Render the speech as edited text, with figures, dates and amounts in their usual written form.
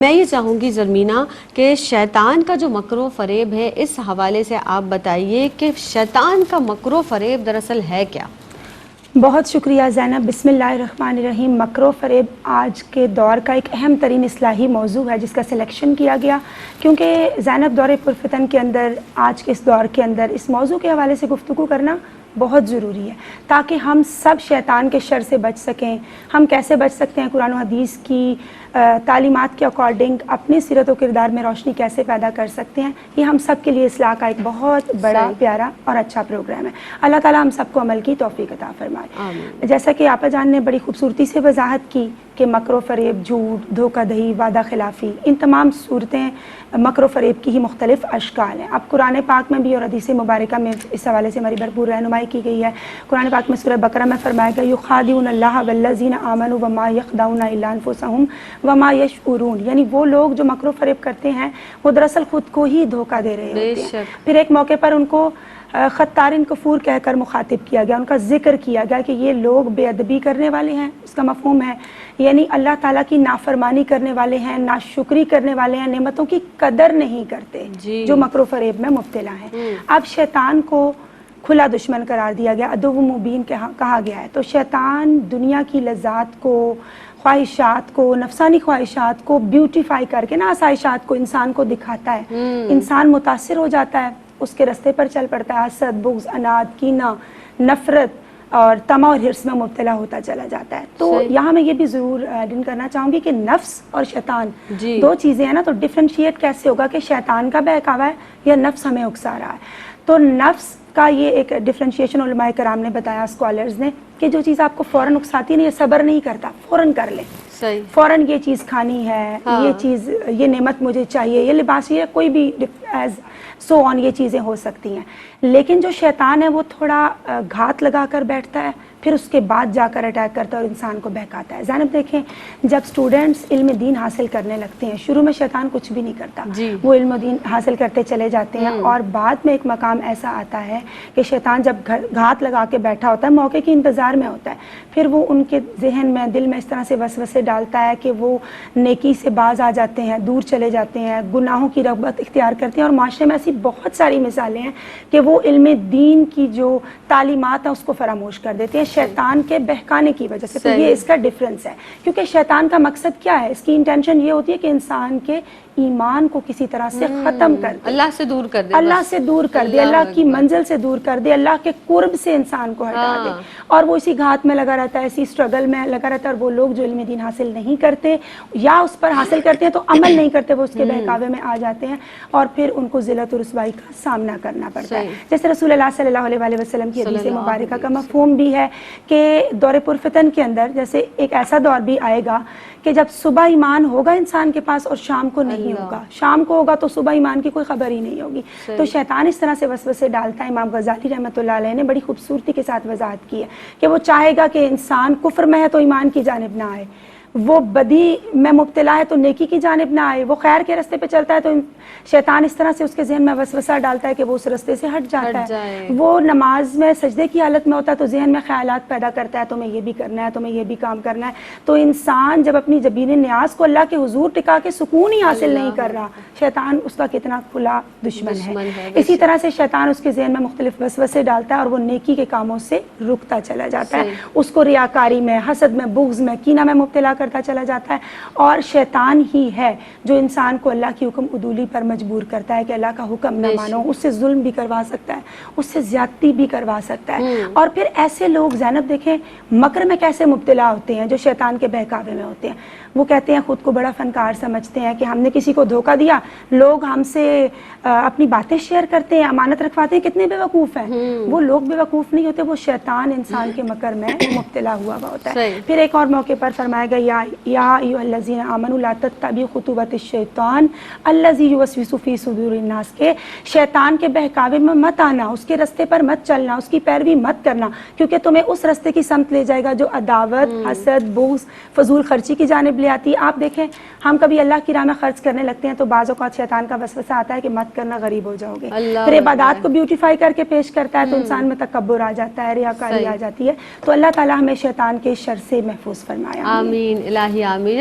میں یہ چاہوں گی زرمینہ کہ شیطان کا جو مکر و فریب ہے اس حوالے سے آپ بتائیے کہ شیطان کا مکر و فریب دراصل ہے کیا؟ بہت شکریہ زینب۔ بسم اللہ الرحمن الرحیم۔ مکر و فریب آج کے دور کا ایک اہم ترین اصلاحی موضوع ہے جس کا سلیکشن کیا گیا، کیونکہ زینب دور پرفتن کے اندر آج کے اس دور کے اندر اس موضوع کے حوالے سے گفتگو کرنا بہت ضروری ہے تاکہ ہم سب شیطان کے شر سے بچ سکیں۔ ہم کیسے بچ سکتے ہیں، قرآن و حدیث کی تعلیمات کے اکارڈنگ اپنی سیرت و کردار میں روشنی کیسے پیدا کر سکتے ہیں، یہ ہم سب کے لیے اصلاح کا ایک بہت بڑا پیارا اور اچھا پروگرام ہے۔ اللہ تعالیٰ ہم سب کو عمل کی توفیق عطا فرمائے۔ جیسا کہ آپا جان نے بڑی خوبصورتی سے وضاحت کی کہ مکر و فریب، جھوٹ، دھوکہ دہی، وعدہ خلافی، ان تمام صورتیں مکر و فریب کی ہی مختلف اشکال ہیں۔ اب قرآن پاک میں بھی اور حدیث مبارکہ میں اس حوالے سے ہماری بھرپور رہنمائی کی گئی ہے۔ قرآن پاک میں سورہ بقرہ میں فرمایا گیا یخادعون اللہ والذین آمنوا وما یخدعون الا انفسهم وما یشعرون، یعنی وہ لوگ جو مکر و فریب کرتے ہیں وہ دراصل خود کو ہی دھوکہ دے رہے ہوتے ہیں۔ پھر ایک موقع پر ان کو خطارن کفور کہہ کر مخاطب کیا گیا، ان کا ذکر کیا گیا کہ یہ لوگ بے ادبی کرنے والے ہیں۔ اس کا مفہوم ہے یعنی اللہ تعالیٰ کی نافرمانی کرنے والے ہیں، ناشکری کرنے والے ہیں، نعمتوں کی قدر نہیں کرتے، جو مکر و فریب میں مبتلا ہیں۔ اب شیطان کو کھلا دشمن قرار دیا گیا، عدو مبین کہا گیا ہے۔ تو شیطان دنیا کی لذات کو، خواہشات کو، نفسانی خواہشات کو بیوٹیفائی کر کے نا آسائشات کو انسان کو دکھاتا ہے۔ انسان متاثر ہو جاتا ہے، اس کے رستے پر چل پڑتا ہے، حسد، بغض، عناد، کینہ، نفرت اور طمع اور حرص میں مبتلا ہوتا چلا جاتا ہے۔ تو یہاں میں یہ بھی ضرور ایڈن کرنا چاہوں گی کہ نفس اور شیطان دو چیزیں ہیں نا، تو ڈیفرینشیٹ کیسے ہوگا کہ شیطان کا بہکاوا ہے یا نفس ہمیں اکسا رہا ہے۔ تو نفس کا یہ ایک ڈیفرینشیشن علماء کرام نے بتایا، اسکالرز نے، کہ جو چیز آپ کو فوراً اکساتی نہیں، یہ صبر نہیں کرتا، فوراً کر لیں، فوراً یہ چیز کھانی ہے، یہ چیز، یہ نعمت مجھے چاہیے، یہ لباس، یہ کوئی بھی ایز سو آن یہ چیزیں ہو سکتی ہیں۔ لیکن جو شیطان ہے وہ تھوڑا گھات لگا کر بیٹھتا ہے، پھر اس کے بعد جا کر اٹیک کرتا ہے اور انسان کو بہکاتا ہے۔ زینب دیکھیں، جب سٹوڈنٹس علم دین حاصل کرنے لگتے ہیں، شروع میں شیطان کچھ بھی نہیں کرتا، وہ علم دین حاصل کرتے چلے جاتے ہیں، اور بعد میں ایک مقام ایسا آتا ہے کہ شیطان جب گھات لگا کے بیٹھا ہوتا ہے، موقع کی انتظار میں ہوتا ہے، پھر وہ ان کے ذہن میں، دل میں اس طرح سے وسوسے ڈالتا ہے کہ وہ نیکی سے باز آ جاتے ہیں، دور چلے جاتے ہیں، گناہوں کی رغبت اختیار کرتے ہیں۔ اور معاشرے میں ایسی بہت ساری مثالیں ہیں کہ وہ علم دین کی جو تعلیمات ہیں اس کو فراموش کر دیتے ہیں شیطان کے بہکانے کی وجہ سے۔ تو یہ اس کا ڈفرنس ہے، کیونکہ شیطان کا مقصد کیا ہے، اس کی انٹینشن یہ ہوتی ہے کہ انسان کے ایمان کو کسی طرح سے ختم کر دے، اللہ سے دور کر دے، اللہ سے دور کر دے، اللہ کی منزل سے دور کر دے، اللہ کے قرب سے انسان کو ہٹا دے، اور وہ اسی گھات میں لگا رہتا ہے، اسی اسٹرگل میں لگا رہتا ہے۔ اور وہ لوگ جو علم دین حاصل نہیں کرتے یا اس پر حاصل کرتے ہیں تو عمل نہیں کرتے، وہ اس کے بہکاوے میں آ جاتے ہیں اور پھر ان کو ذلت و رسوائی کا سامنا کرنا پڑتا ہے۔ جیسے رسول اللہ صلی اللہ علیہ وسلم کی حدیث مبارکہ کا مفہوم بھی ہے کہ دور پرفتن کے اندر جیسے ایک ایسا دور بھی آئے گا کہ جب صبح ایمان ہوگا انسان کے پاس اور شام کو نہیں ہوگا، شام کو ہوگا تو صبح ایمان کی کوئی خبر ہی نہیں ہوگی۔ تو شیطان اس طرح سے وسوسے ڈالتا ہے۔ امام غزالی رحمۃ اللہ علیہ نے بڑی خوبصورتی کے ساتھ وضاحت کی ہے کہ وہ چاہے گا کہ انسان کفر میں ہے تو ایمان کی جانب نہ آئے، وہ بدی میں مبتلا ہے تو نیکی کی جانب نہ آئے، وہ خیر کے راستے پہ چلتا ہے تو شیطان اس طرح سے اس کے ذہن میں وسوسہ ڈالتا ہے کہ وہ اس راستے سے ہٹ جاتا ہے۔ وہ نماز میں سجدے کی حالت میں ہوتا ہے تو ذہن میں خیالات پیدا کرتا ہے، تمہیں یہ بھی کرنا ہے، تمہیں یہ بھی کام کرنا ہے۔ تو انسان جب اپنی جبین نیاز کو اللہ کے حضور ٹکا کے سکون ہی حاصل نہیں کر رہا، شیطان اس کا کتنا کھلا دشمن ہے۔ اسی طرح سے شیطان اس کے ذہن میں مختلف وسوسے ڈالتا ہے اور وہ نیکی کے کاموں سے رکتا چلا جاتا ہے، اس کو ریاکاری میں، حسد میں، بغض میں، کینہ میں مبتلا کرتا چلا جاتا ہے۔ اور شیطان ہی ہے جو انسان کو اللہ کی حکم عدولی پر مجبور کرتا ہے کہ اللہ کا حکم نہ مانو، اس سے ظلم بھی کروا سکتا ہے، اس سے زیادتی بھی کروا سکتا ہے۔ اور پھر ایسے لوگ زینب دیکھیں مکر میں کیسے مبتلا ہوتے ہیں جو شیطان کے بہکاوے میں ہوتے ہیں۔ وہ کہتے ہیں، خود کو بڑا فنکار سمجھتے ہیں کہ ہم نے کسی کو دھوکہ دیا، لوگ ہم سے اپنی باتیں شیئر کرتے ہیں، امانت رکھواتے ہیں، کتنے بے وقوف ہیں۔ وہ لوگ بے وقوف نہیں ہوتے، وہ شیطان انسان کے مکر میں مبتلا ہوا ہوتا ہے۔ پھر ایک اور موقع پر فرمایا گیا یا ایھا الذین آمنوا لا تتبعوا خطوات الشیطان الذی یوسوس فی صدور الناس، کے شیطان کے بہکاوے میں مت آنا، اس کے راستے پر مت چلنا، اس کی پیروی مت کرنا، کیونکہ تمہیں اس راستے کی سمت لے جائے گا جو عداوت، حسد، بغض، فضول خرچی کی جانب لے آتی ہے۔ آپ دیکھیں، ہم کبھی اللہ کی راہ میں خرچ کرنے لگتے ہیں تو بعض اوقات شیطان کا وسوسہ آتا ہے کہ مت کرنا، غریب ہو جاؤ گے۔ پھر عبادات کو بیوٹیفائی کر کے پیش کرتا ہے تو انسان میں تکبر آ جاتا ہے، ریاکاری آ جاتی ہے۔ تو اللہ تعالیٰ ہمیں شیطان کے شر سے محفوظ فرمائے۔ آمین الہی آمین۔